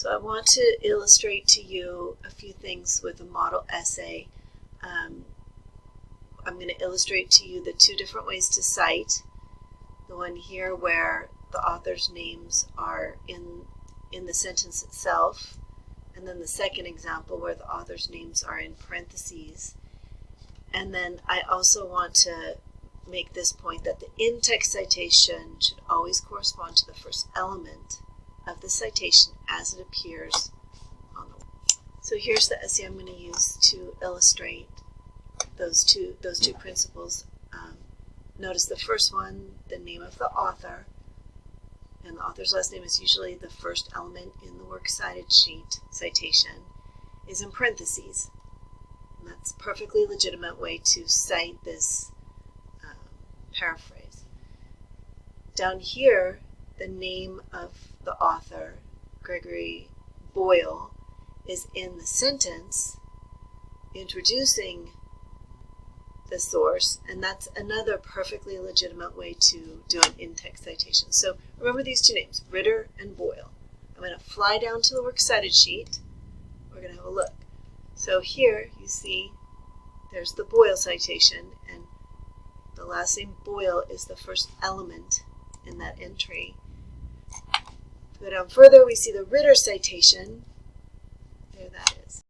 So I want to illustrate to you a few things with a model essay. I'm going to illustrate to you the two different ways to cite. The one here where the author's names are in the sentence itself, and then the second example where the author's names are in parentheses. And then I also want to make this point that the in-text citation should always correspond to the first element of the citation as it appears on the web. So here's the essay I'm going to use to illustrate those two principles. Notice the first one, the name of the author, and the author's last name is usually the first element in the works cited sheet citation, is in parentheses. And that's a perfectly legitimate way to cite this paraphrase. Down here, the name of the author, Gregory Boyle, is in the sentence introducing the source, and that's another perfectly legitimate way to do an in-text citation. So remember these two names, Ritter and Boyle. I'm going to fly down to the works cited sheet. We're going to have a look. So here you see there's the Boyle citation, and the last name Boyle is the first element in that entry. If we go down further, we see the Ritter citation. There that is.